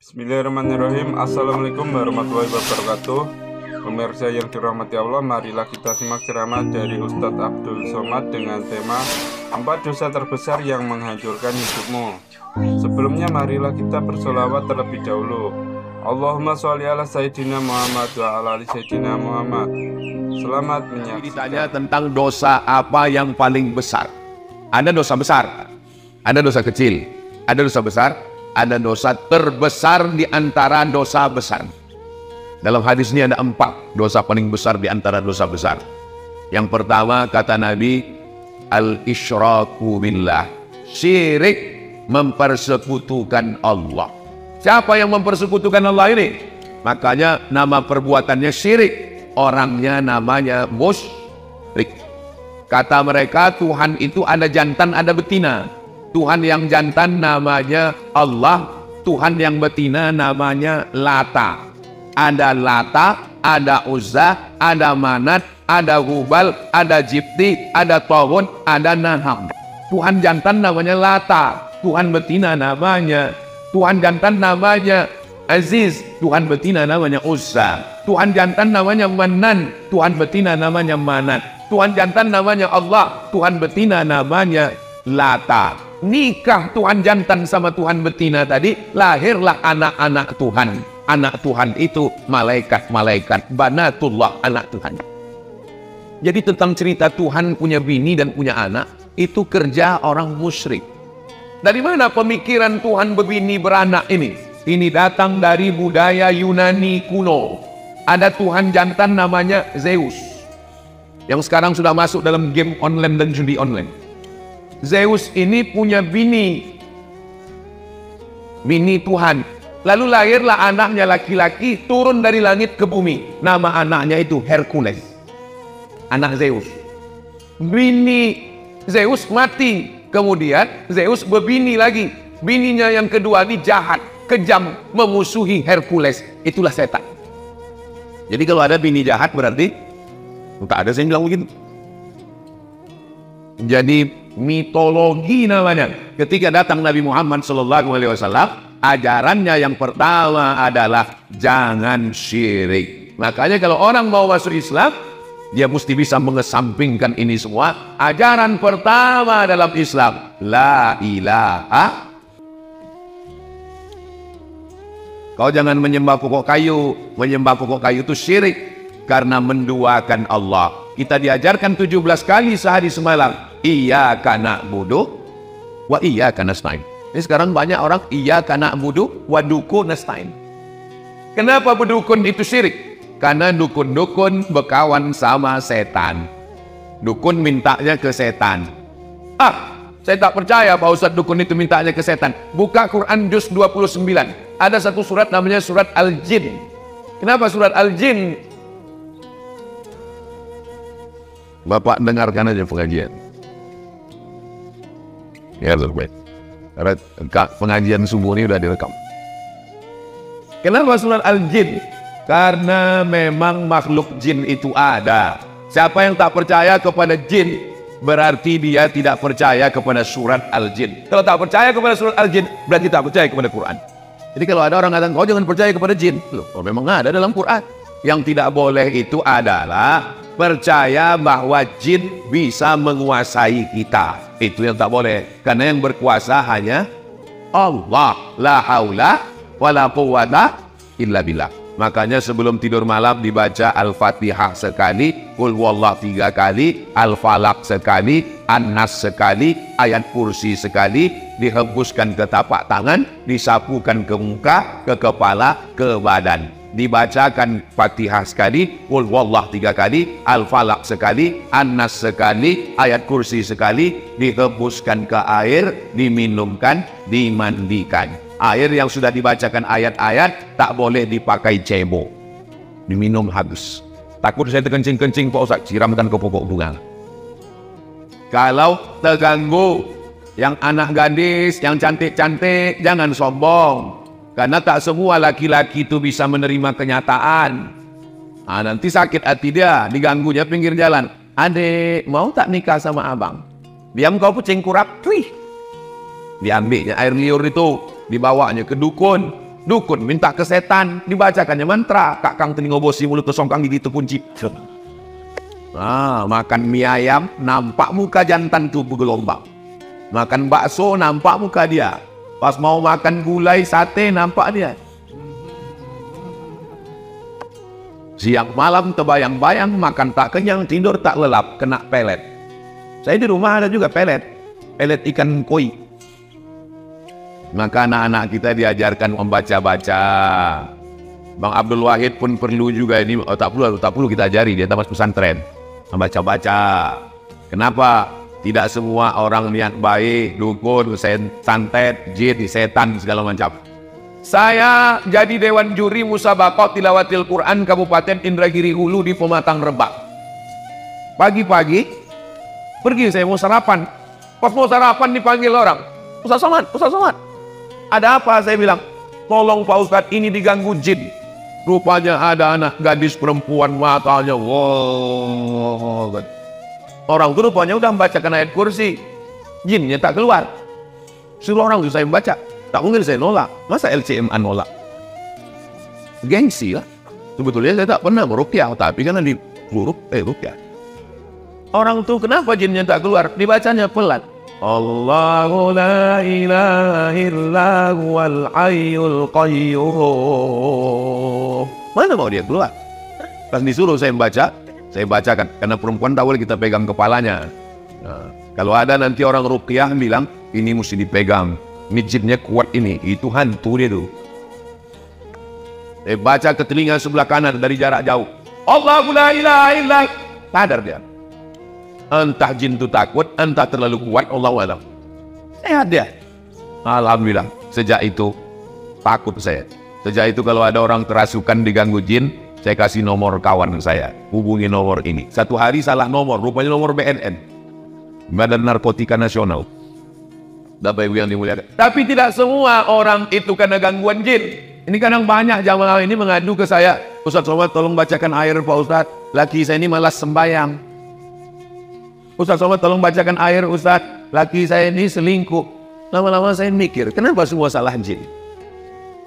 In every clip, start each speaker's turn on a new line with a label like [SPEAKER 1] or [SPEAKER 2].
[SPEAKER 1] Bismillahirrahmanirrahim. Assalamualaikum warahmatullahi wabarakatuh. Pemirsa yang dirahmati Allah, marilah kita simak ceramah dari Ustadz Abdul Somad dengan tema 4 dosa terbesar yang menghancurkan hidupmu. Sebelumnya marilah kita bersolawat terlebih dahulu. Allahumma sholli ala Sayyidina Muhammad wa ala ali Sayyidina Muhammad. Selamat menyaksikan.
[SPEAKER 2] Ditanya tentang dosa apa yang paling besar. Ada dosa besar, ada dosa kecil, ada dosa besar, ada dosa terbesar di antara dosa besar. Dalam hadis ini ada 4 dosa paling besar di antara dosa besar. Yang pertama kata Nabi, al-isyraku billah, syirik, mempersekutukan Allah. Siapa yang mempersekutukan Allah ini? Makanya nama perbuatannya syirik, orangnya namanya musyrik. Kata mereka Tuhan itu ada jantan ada betina. Tuhan yang jantan namanya Allah, Tuhan yang betina namanya Lata. Ada Lata, ada Uzza, ada Manat, ada Hubal, ada Jibti, ada Tawun, ada Naham. Tuhan jantan namanya Lata, Tuhan betina namanya, Tuhan jantan namanya Aziz, Tuhan betina namanya Uzza. Tuhan jantan namanya Manan, Tuhan betina namanya Manat. Tuhan jantan namanya Allah, Tuhan betina namanya Lata. Nikah Tuhan jantan sama Tuhan betina tadi, lahirlah anak-anak Tuhan. Anak Tuhan itu malaikat-malaikat, banatullah, anak Tuhan. Jadi tentang cerita Tuhan punya bini dan punya anak, itu kerja orang musyrik. Dari mana pemikiran Tuhan berbini beranak ini? Ini datang dari budaya Yunani kuno. Ada Tuhan jantan namanya Zeus, yang sekarang sudah masuk dalam game online dan judi online. Zeus ini punya bini Tuhan. Lalu lahirlah anaknya laki-laki, turun dari langit ke bumi. Nama anaknya itu Hercules, anak Zeus. Bini Zeus mati, kemudian Zeus berbini lagi. Bininya yang kedua ini jahat, kejam, memusuhi Hercules. Itulah setan. Jadi kalau ada bini jahat berarti tak ada yang bilang begitu. Jadi mitologi namanya. Ketika datang Nabi Muhammad SAW, ajarannya yang pertama adalah jangan syirik. Makanya kalau orang mau masuk Islam, dia mesti bisa mengesampingkan ini semua. Ajaran pertama dalam Islam, la ilaha. Kau jangan menyembah pokok kayu. Menyembah pokok kayu itu syirik, karena menduakan Allah. Kita diajarkan 17 kali sehari semalam, iyyaka na'budu wa iyyaka nasta'in. Ini sekarang banyak orang iyyaka na'budu wa dukun nasta'in. Kenapa berdukun itu syirik? Karena dukun-dukun berkawan sama setan. Dukun mintanya ke setan. Saya tak percaya Pak Ustadz dukun itu mintanya ke setan. Buka Quran juz 29. Ada satu surat namanya surat Al-Jin. Kenapa surat Al-Jin? Bapak dengarkan aja pengajian. Ya, baik. Karena pengajian subuh ini sudah direkam. Kenapa surat Al-Jin? Karena memang makhluk jin itu ada. Siapa yang tak percaya kepada jin, berarti dia tidak percaya kepada surat Al-Jin. Kalau tak percaya kepada surat Al-Jin, berarti tak percaya kepada Quran. Jadi kalau ada orang kata, kau jangan percaya kepada jin. Loh, memang ada dalam Quran. Yang tidak boleh itu adalah percaya bahwa jin bisa menguasai kita. Itu yang tak boleh. Karena yang berkuasa hanya Allah. La haula wa la quwwata illa billah. Makanya sebelum tidur malam dibaca Al-Fatihah sekali, Qul huwallahu 3 kali, Al-Falaq sekali, An-Nas sekali, ayat kursi sekali, dihembuskan ke tapak tangan, disapukan ke muka, ke kepala, ke badan. Dibacakan Fatihah sekali, Qul huwallahu 3 kali, Al-Falaq sekali, An-Nas sekali, ayat kursi sekali, dihembuskan ke air, diminumkan, dimandikan. Air yang sudah dibacakan ayat-ayat tak boleh dipakai cebok, diminum habis. Takut saya terkencing-kencing Pak Ustaz, siramkan ke pokok bunga. Kalau terganggu, yang anak gadis, yang cantik-cantik, jangan sombong. Karena tak semua laki-laki itu bisa menerima kenyataan. Nanti sakit hati dia, diganggunya pinggir jalan. Adek, mau tak nikah sama abang? Diam kau kucing kurap, tuih. Diambilnya air liur itu, dibawanya ke dukun. Dukun minta ke setan, dibacakannya mantra. Kakang telinga bosi mulut kesongkang gigi itu kunci. Nah, makan mie ayam, nampak muka jantan tubuh gelombang. Makan bakso, nampak muka dia. Pas mau makan gulai, sate, nampak dia. Siang malam terbayang-bayang, makan tak kenyang, tidur tak lelap, kena pelet. Saya di rumah ada juga pelet ikan koi. Maka anak-anak kita diajarkan membaca-baca. Bang Abdul Wahid pun perlu juga ini, tak perlu kita ajari, dia tamat pesantren. Membaca-baca. Kenapa? Tidak semua orang niat baik, dukun, santet, jin, setan, segala macam. Saya jadi Dewan Juri Musabaqah Tilawatil Quran Kabupaten Indragiri Hulu di Pematang Rembang. Pagi-pagi pergi saya mau sarapan. Pas mau sarapan dipanggil orang. Ustaz Somad, Ustaz Somad. Ada apa? Saya bilang, tolong Pak Ustadz, ini diganggu jin. Rupanya ada anak gadis perempuan, matanya wow. Orang itu rupanya udah membacakan ayat kursi. Jinnya tak keluar. Suruh orang itu saya membaca. Tak mungkin saya nolak. Masa LCMA nolak? Gengsi lah. Sebetulnya saya tak pernah meruqyah, tapi karena di ruqyah. Orang tuh kenapa jinnya tak keluar? Dibacanya pelan. Allahu la ilaha illa huwal hayyul qayyum. Mana mau dia keluar? Pas disuruh saya membaca, saya bacakan. Karena perempuan tak boleh kita pegang kepalanya. Nah, kalau ada nanti orang ruqyah bilang, ini mesti dipegang. Ini jinnya kuat ini, itu hantu dia tuh. Saya baca ke telinga sebelah kanan dari jarak jauh. Allahu la ilaha illa. Sadar dia. Entah jin itu takut, entah terlalu kuat, Allahu a'lam. Sehat dia. Alhamdulillah. Sejak itu takut saya. Sejak itu kalau ada orang kerasukan diganggu jin, saya kasih nomor kawan saya. Hubungi nomor ini. Satu hari salah nomor, rupanya nomor BNN. Badan Narkotika Nasional. Bapak Ibu yang dimuliakan. Tapi tidak semua orang itu karena gangguan jin. Ini kadang banyak jamaah ini mengadu ke saya. Ustaz Somad tolong bacakan air Pak Ustaz. Laki saya ini malas sembahyang. Ustaz Somad tolong bacakan air Ustaz. Laki saya ini selingkuh. Lama-lama saya mikir, kenapa semua salah jin?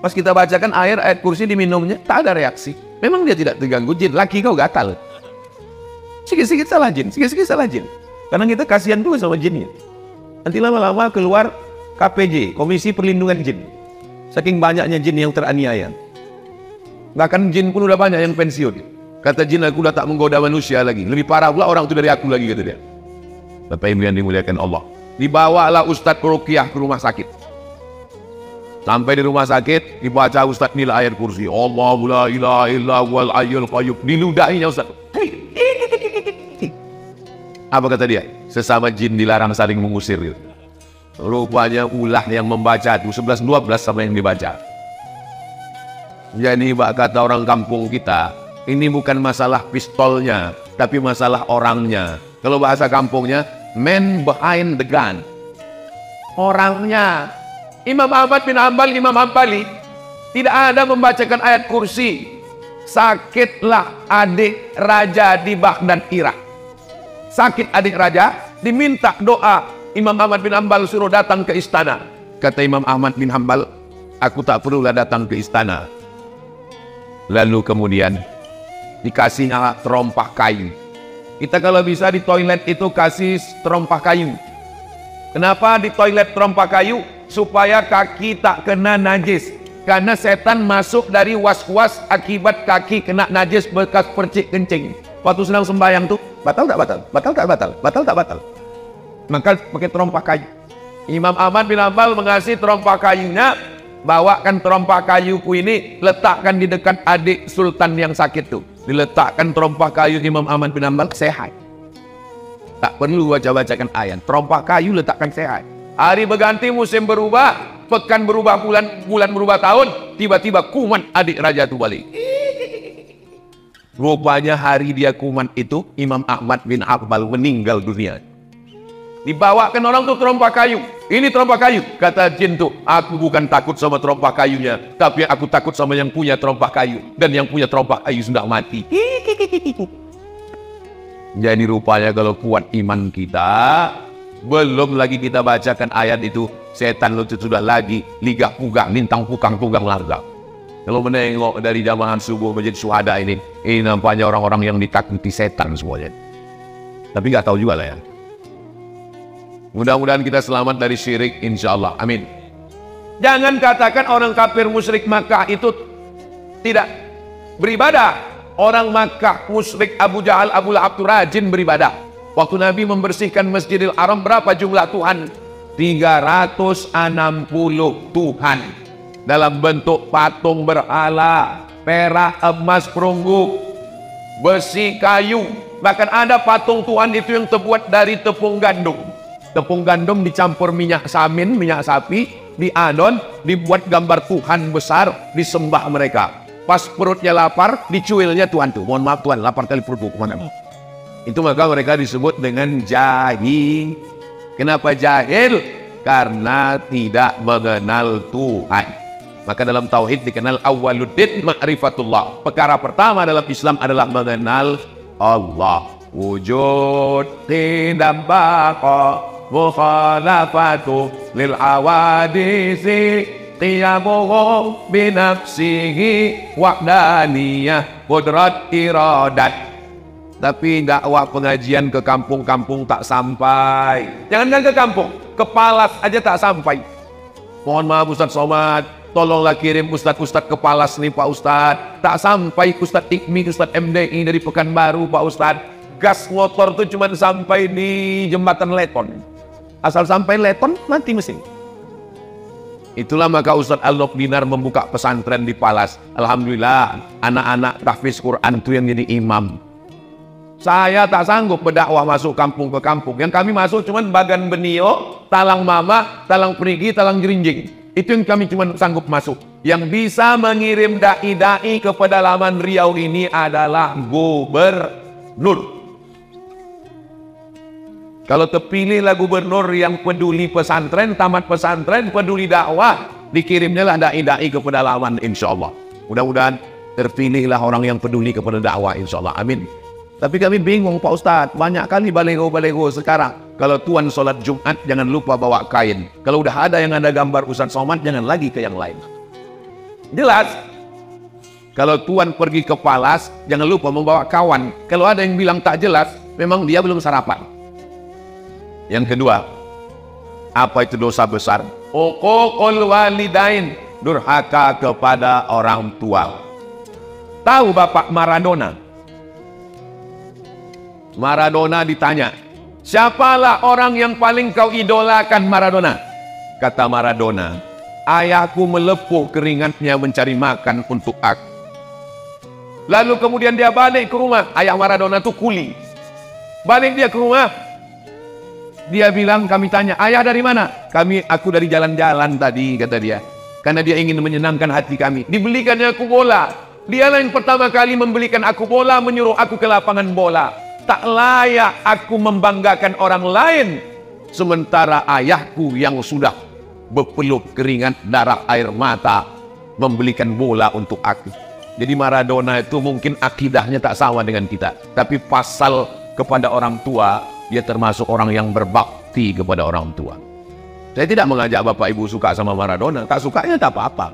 [SPEAKER 2] Pas kita bacakan ayat kursi diminumnya, tak ada reaksi. Memang dia tidak terganggu jin. Laki kau gatal. Sikit-sikit salah jin, sikit-sikit salah jin. Karena kita kasihan juga sama jinnya. Nanti lama-lama keluar KPJ, Komisi Perlindungan Jin. Saking banyaknya jin yang teraniaya. Bahkan jin pun udah banyak yang pensiun. Kata jin, aku udah tak menggoda manusia lagi. Lebih parah pula orang itu dari aku lagi, kata dia. Bapak Ibu yang dimuliakan Allah. Dibawalah Ustadz Ruqyah ke rumah sakit. Sampai di rumah sakit, dibaca Ustadz nilai ayat kursi. Allahu la ilaha illa huwal hayyul qayyum. Diludahinya Ustadz. Apa kata dia? Sesama jin dilarang saling mengusir. Rupanya ulah yang membaca itu 11-12 sama yang dibaca. Jadi kata orang kampung kita, ini bukan masalah pistolnya, tapi masalah orangnya. Kalau bahasa kampungnya, man behind the gun. Orangnya. Imam Ahmad bin Hanbal, Imam Hambali tidak ada membacakan ayat kursi. Sakitlah adik raja di Baghdad, Irak. Sakit adik raja, diminta doa. Imam Ahmad bin Hanbal suruh datang ke istana. Kata Imam Ahmad bin Hanbal, aku tak perlulah datang ke istana. Lalu kemudian dikasihnya terompah kayu. Kita kalau bisa di toilet itu kasih terompah kayu. Kenapa di toilet terompah kayu? Supaya kaki tak kena najis. Karena setan masuk dari was-was akibat kaki kena najis bekas percik kencing. Waktu sedang sembahyang tuh, batal tak batal? Batal tak batal? Batal tak batal? Maka pakai terompah kayu. Imam Ahmad bin Hanbal mengasih terompah kayunya, bawakan terompah kayuku ini, letakkan di dekat adik sultan yang sakit tuh. Diletakkan terompah kayu Imam Ahmad bin Hanbal, sehat. Tak perlu baca-bacakan ayat. Terompah kayu letakkan sehat. Hari berganti, musim berubah, pekan berubah, bulan berubah tahun, tiba-tiba kuman adik raja itu balik. Rupanya hari dia kuman itu, Imam Ahmad bin Hanbal meninggal dunia. Dibawakan orang tuh terompah kayu. Ini terompah kayu. Kata jin tuh, aku bukan takut sama terompah kayunya, tapi aku takut sama yang punya terompah kayu. Dan yang punya terompah kayu sudah mati. Jadi rupanya kalau kuat iman kita, belum lagi kita bacakan ayat itu, setan lu sudah lagi ligah pugang, lintang pukang larga. Kalau menengok dari jamaah subuh Masjid Syuhada ini nampaknya orang-orang yang ditakuti setan semuanya. Tapi nggak tahu juga lah ya. Mudah-mudahan kita selamat dari syirik, insya Allah. Amin. Jangan katakan orang kafir musyrik Makkah itu tidak beribadah. Orang Makkah musyrik Abu Jahal, Abu Lahab itu rajin beribadah. Waktu Nabi membersihkan Masjidil Haram, berapa jumlah Tuhan? 360 Tuhan. Dalam bentuk patung berhala, perak, emas, perunggu, besi, kayu. Bahkan ada patung Tuhan itu yang terbuat dari tepung gandum. Tepung gandum dicampur minyak samin, minyak sapi, diadon, dibuat gambar Tuhan besar, disembah mereka. Pas perutnya lapar, dicuilnya Tuhan tuh. Mohon maaf Tuhan, lapar kali perutku kemana? Itu maka mereka disebut dengan jahil. Kenapa jahil? Karena tidak mengenal Tuhan. Maka dalam tauhid dikenal awwaluddin ma'rifatullah. Perkara pertama dalam Islam adalah mengenal Allah. Wujud tidak baqa mukhalafatu lil awadisi qiyamuhu binafsihi wa'daniyah qudrat iradat. Tapi dakwah pengajian ke kampung-kampung tak sampai. Jangan ke kampung, ke Palas aja tak sampai. Mohon maaf Ustadz Somad, tolonglah kirim Ustadz-Ustadz ke Palas nih Pak Ustadz. Tak sampai Ustadz Ikmi, Ustadz MDI dari Pekanbaru Pak Ustadz. Gas motor tuh cuma sampai di jembatan Leton. Asal sampai Leton mati mesin. Itulah maka Ustadz Al-Nok Dinar membuka pesantren di Palas. Alhamdulillah anak-anak tahfiz Quran itu yang jadi imam. Saya tak sanggup berdakwah masuk kampung ke kampung. Yang kami masuk cuma Bagan Benio, Talang Mama, Talang Perigi, Talang Jerinjing. Itu yang kami cuma sanggup masuk. Yang bisa mengirim dai-dai ke pedalaman Riau ini adalah gubernur. Kalau terpilihlah gubernur yang peduli pesantren, tamat pesantren, peduli dakwah, dikirimnya lah dai-dai ke pedalaman insya Allah. Mudah-mudahan terpilihlah orang yang peduli kepada dakwah insya Allah. Amin. Tapi kami bingung Pak Ustadz, banyak kali balego-balego sekarang. Kalau tuan sholat Jumat jangan lupa bawa kain. Kalau udah ada yang ada gambar Ustadz Somad, jangan lagi ke yang lain. Jelas. Kalau tuan pergi ke Palas, jangan lupa membawa kawan. Kalau ada yang bilang tak jelas, memang dia belum sarapan. Yang kedua, apa itu dosa besar? Uququl walidain, durhaka kepada orang tua. Tahu Bapak Maradona? Maradona ditanya, siapalah orang yang paling kau idolakan Maradona? Kata Maradona, ayahku melepuh keringatnya mencari makan untuk aku. Lalu kemudian dia balik ke rumah. Ayah Maradona itu kuli. Balik dia ke rumah. Dia bilang, kami tanya, ayah dari mana? Aku dari jalan-jalan tadi, kata dia. Karena dia ingin menyenangkan hati kami. Dibelikannya aku bola. Dialah yang pertama kali membelikan aku bola, menyuruh aku ke lapangan bola. Tak layak aku membanggakan orang lain, sementara ayahku yang sudah berpeluh keringat darah air mata membelikan bola untuk aku. Jadi Maradona itu mungkin akidahnya tak sama dengan kita, tapi pasal kepada orang tua, dia termasuk orang yang berbakti kepada orang tua. Saya tidak mengajak Bapak Ibu suka sama Maradona, tak sukanya tak apa-apa.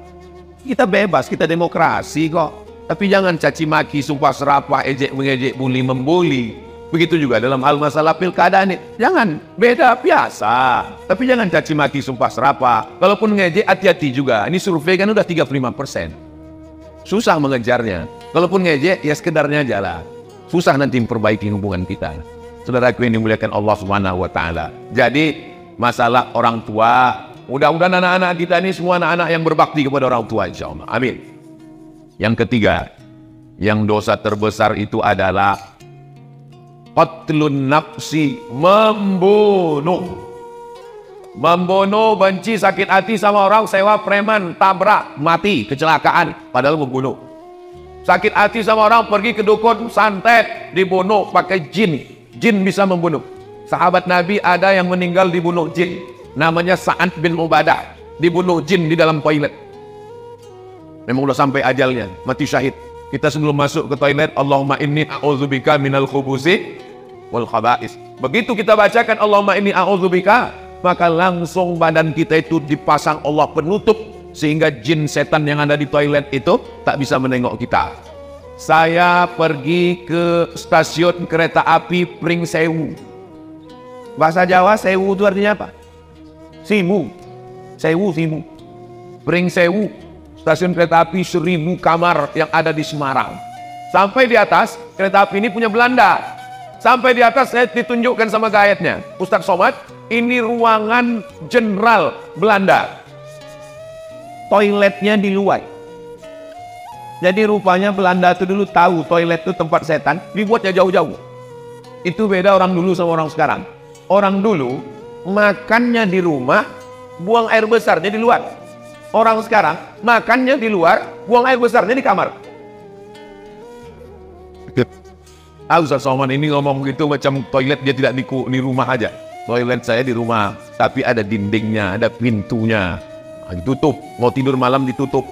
[SPEAKER 2] Kita bebas, kita demokrasi kok. Tapi jangan caci maki, sumpah serapah, ejek mengejek, bully membuli. Begitu juga dalam hal masalah pilkada ini. Jangan, beda biasa. Tapi jangan caci maki, sumpah serapah. Kalaupun ngejek, hati-hati juga. Ini survei kan udah 35%. Susah mengejarnya. Kalaupun ngejek, ya sekedarnya aja lah. Susah nanti memperbaiki hubungan kita. Saudaraku yang dimuliakan Allah Subhanahu wa Ta'ala. Jadi, masalah orang tua, mudah-mudahan anak-anak kita ini semua anak-anak yang berbakti kepada orang tua, insya Allah. Amin. Yang ketiga, yang dosa terbesar itu adalah qatlun nafsi, membunuh. Membunuh, benci, sakit hati sama orang, sewa preman, tabrak, mati, kecelakaan, padahal membunuh. Sakit hati sama orang, pergi ke dukun, santet, dibunuh pakai jin. Jin bisa membunuh. Sahabat Nabi ada yang meninggal dibunuh jin. Namanya Sa'ad bin Ubadah. Dibunuh jin di dalam toilet. Memang udah sampai ajalnya, mati syahid. Kita sebelum masuk ke toilet, Allahumma inni a'udzubika minal khubusi wal khaba'is. Begitu kita bacakan Allahumma inni a'udzubika, maka langsung badan kita itu dipasang Allah penutup sehingga jin setan yang ada di toilet itu tak bisa menengok kita. Saya pergi ke stasiun kereta api Pring Sewu. Bahasa Jawa Sewu itu artinya apa? Simu. Sewu, simu. Pring Sewu, stasiun kereta api 1000 kamar yang ada di Semarang. Sampai di atas, kereta api ini punya Belanda. Sampai di atas saya ditunjukkan sama guide-nya, Ustadz Somad, ini ruangan jenderal Belanda. Toiletnya di luar. Jadi rupanya Belanda itu dulu tahu toilet itu tempat setan, dibuatnya jauh-jauh. Itu beda orang dulu sama orang sekarang. Orang dulu makannya di rumah, buang air besarnya di luar. Orang sekarang makannya di luar, buang air besarnya di kamar. Ustaz Somad ini ngomong gitu macam toilet dia tidak di rumah aja. Toilet saya di rumah, tapi ada dindingnya, ada pintunya. Ditutup, mau tidur malam ditutup.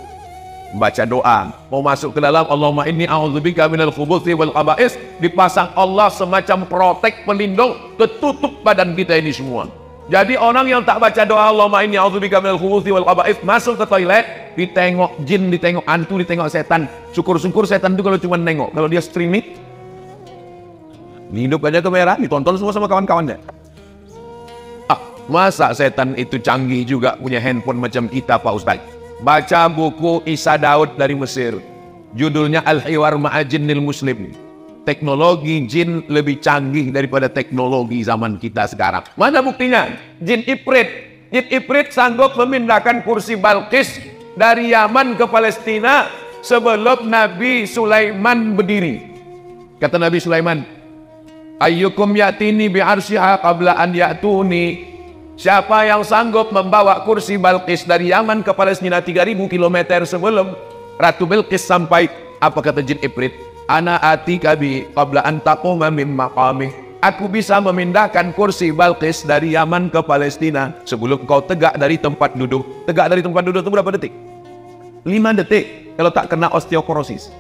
[SPEAKER 2] Baca doa, mau masuk ke dalam, Allahumma inni a'udzubika minal khubuthi wal khaba'is, dipasang Allah semacam protek pelindung, ketutup badan kita ini semua. Jadi orang yang tak baca doa Allahumma inni a'udzubika minal khubuthi wal khaba'is, masuk ke toilet, ditengok jin, ditengok hantu, ditengok setan. Syukur-syukur setan itu kalau cuma nengok, kalau dia streaming, hidup aja kamera, ditonton semua sama kawan-kawannya. Masa setan itu canggih juga punya handphone macam kita, Pak Ustaz? Baca buku Isa Daud dari Mesir, judulnya Al-Hiwar Ma'ajinnil Muslim. Teknologi jin lebih canggih daripada teknologi zaman kita sekarang. Mana buktinya? Jin Ifrit. Jin Ifrit sanggup memindahkan kursi Balqis dari Yaman ke Palestina sebelum Nabi Sulaiman berdiri. Kata Nabi Sulaiman, ayyukum ya'tini bi'arsyiha qabla an ya'tuni. Siapa yang sanggup membawa kursi Balqis dari Yaman ke Palestina 3000 km sebelum Ratu Bilqis sampai? Apa kata jin Ifrit? Ana atika bi qabla an taquma min maqamih. Aku bisa memindahkan kursi Balqis dari Yaman ke Palestina sebelum kau tegak dari tempat duduk. Tegak dari tempat duduk itu berapa detik? 5 detik kalau tak kena osteoporosis.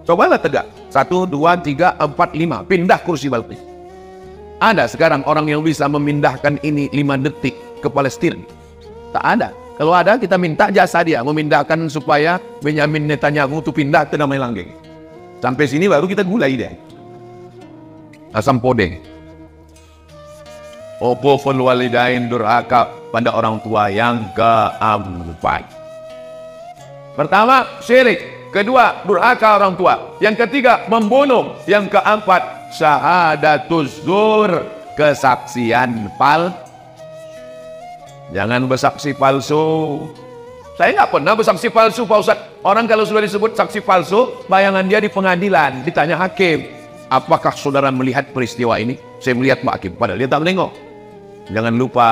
[SPEAKER 2] Cobalah tegak. 1, 2, 3, 4, 5. Pindah kursi Balqis. Ada sekarang orang yang bisa memindahkan ini 5 detik ke Palestina? Tak ada. Kalau ada, kita minta jasa dia memindahkan supaya Benyamin Netanyahu itu pindah ke Damai Langgeng. Sampai sini baru kita gulai dia. Asam podeng. Uququl walidain, durhaka pada orang tua yang keempat. Pertama, syirik. Kedua, durhaka orang tua. Yang ketiga, membunuh. Yang keempat, syahadatuz zur, kesaksian palsu. Jangan bersaksi palsu. Saya nggak pernah bersaksi palsu, Pak Ustaz. Orang kalau sudah disebut saksi palsu, bayangan dia di pengadilan, ditanya hakim, apakah saudara melihat peristiwa ini? Saya melihat, Pak Hakim. Padahal dia tak menengok. Jangan lupa,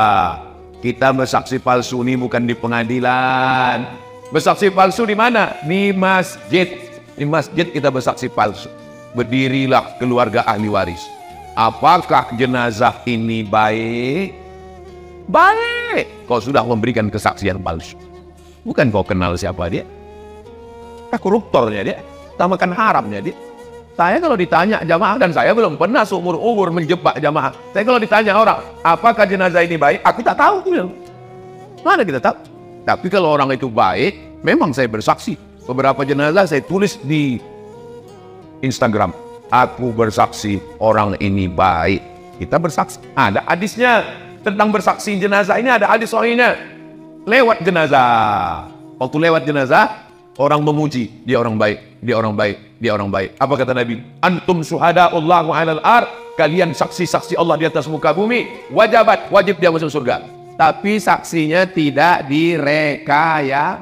[SPEAKER 2] kita bersaksi palsu ini bukan di pengadilan. Bersaksi palsu di mana? Di masjid. Di masjid kita bersaksi palsu. Berdirilah keluarga ahli waris. Apakah jenazah ini baik? Baik. Kau sudah memberikan kesaksian palsu. Bukan kau kenal siapa dia. Koruptornya dia. Tak makan haramnya dia. Saya kalau ditanya jamaah, dan saya belum pernah seumur-umur menjebak jamaah. Saya kalau ditanya orang, apakah jenazah ini baik? Aku tak tahu. Mana kita tahu? Tapi kalau orang itu baik, memang saya bersaksi. Beberapa jenazah saya tulis di Instagram, aku bersaksi orang ini baik. Kita bersaksi. Ada hadisnya tentang bersaksi jenazah ini, ada hadis sahihnya. Lewat jenazah. Waktu lewat jenazah, orang memuji, dia orang baik, dia orang baik, dia orang baik. Apa kata Nabi? Antum syuhada'ullahu 'alal ar, kalian saksi-saksi Allah di atas muka bumi, wajib dia masuk surga. Tapi saksinya tidak direkayasa.